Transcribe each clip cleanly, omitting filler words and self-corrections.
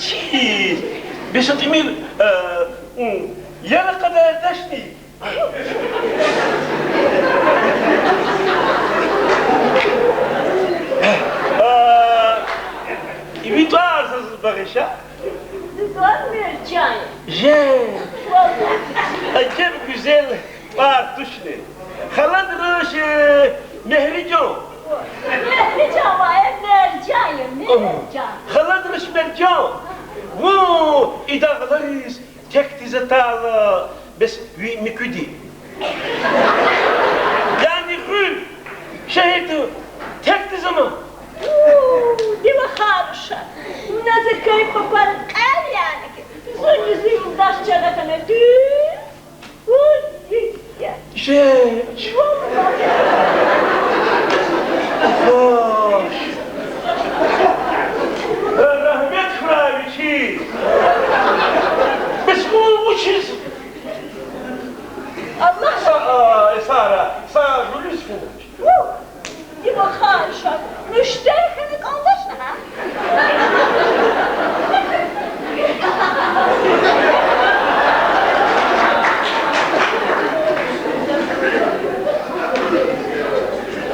Çiğ. Besat Emir, yana kadar taştı. İbi doğarsınız bakışa. Görmeyeceğim. Acayip güzel var tuşlu. Halandırış Mehrican. Mehrican var, Mehrican. Halandırış Mercan. Bu idağlarız tek dize tağla bes müküdi. Yani gül şehirdi tek dize mi? Değil mi harika? Nasıl kayıp papar el yani ki? Zırcısı yoldaş çanakana düğün. Geç. Hoş. Rahmet Kraviçi. Biz bu uçuz. Allah Sara, sağ lütfen. Değil mi harika? Müşterikini kaldırsın ha?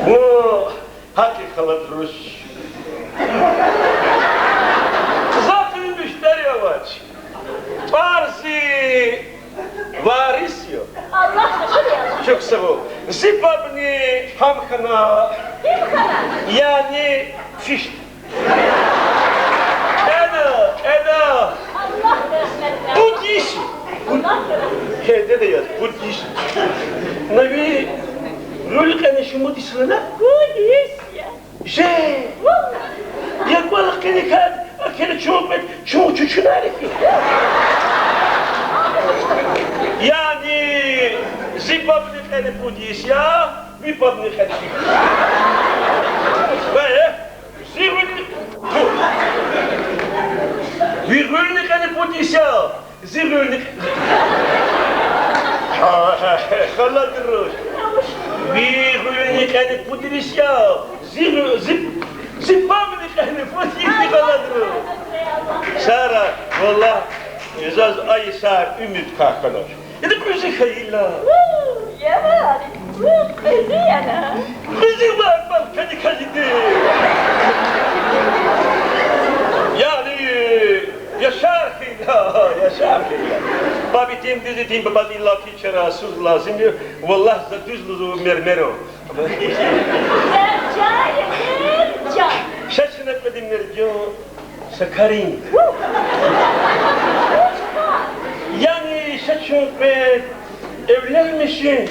Bu hakikaten Rus. Zaten müşteri var. Farsi varis yok. Allah aşkına. Çok sağ ol. Zipabni hamkana. Değil mi kadar? Yani fiş. Eda. Allah resmetler. Budist. Allah resmetler. Kede de yaz. Budist. Navi rülkene şumu disrana. Budist ya. Şey. Yakvalık kene kad. Akene çoğuk et. Çoğuk çuçun harifi. Yani zipabni kene budist ya. Vipabni kene fiş. Böyle. Virgülnik hani potensiyel. Zirgülnik. Haladırır. Virgülnik hani potensiyel. Zipabnik hani potensiyel haladırır. Sara, valla, yazaz ayı sar, ümit kahkalar. Ya da kızı hayırla. Ya var. Kızı yana. Kızı var, bak kadı. Yani yaşar hıyla. Babitim düzütim babad illa ki çara suz lazım diyor. Vallah da düzlüzü mermero. Mercan. Şaşın etmedim mercan. Sakarin. Yani şaşın ben evlenmişim.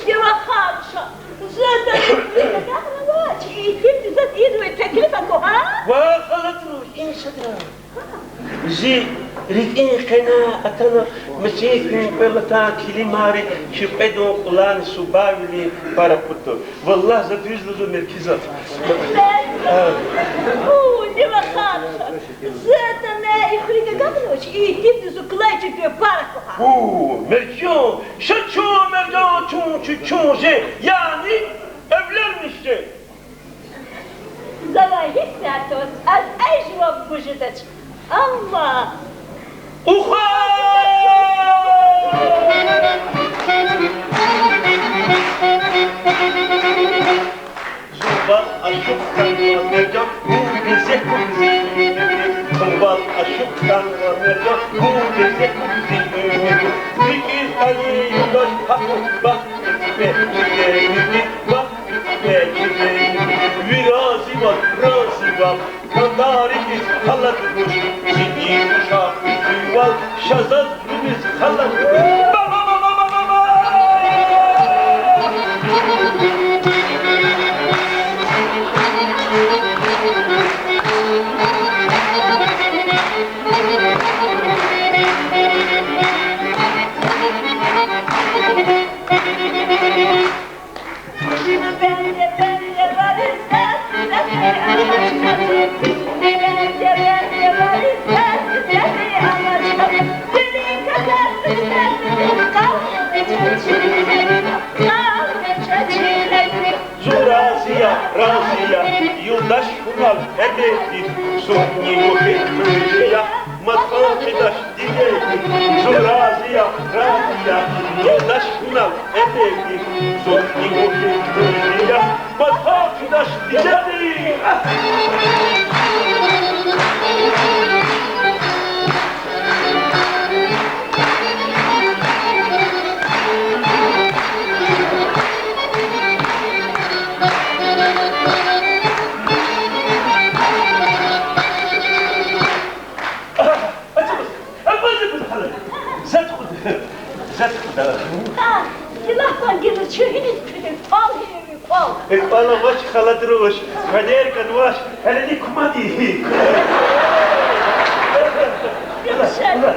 Ya harika. Zaten ne kadar var. İlkim düzelt İzmir teklif et o ha? وخلطوا إنسدرا زي ريتين كنا أتنا مسيكين بلتا كلماري شبدو قلان سباولي باركوتو والله زفيز لزو مركزة Değil mi harika? Zaten İfrika kapılmış. İlkim düzelt kılay çıkıyor para koha. مرجون شو مرجون çun yani evlenmişti. Завоитятус от эйжва бужитач. Allah! Uha! Zumbal aşıktan mercan bu bize Zumbal aşıktan mercan bu bize Fikir tane yoldaş hakkı bak Virazi var, razi var Kandarimiz halatmış Zidin uşak yuval Şazadımız halatmış Zuraziya, Raziya, Yoldaş Kunal emekli, suni muhekköylüya, matfakıdaş dilekli, zuraziya, raziya. Yoldaş Kunal emekli, suni muhekköylüya, matfakıdaş dilekli. Ha, silahla gelir çöhünüz kürün, fal hevi fal. Bana baş kaladırmış, kader kanvaş, hele de kumadi. Yoksa, Allah,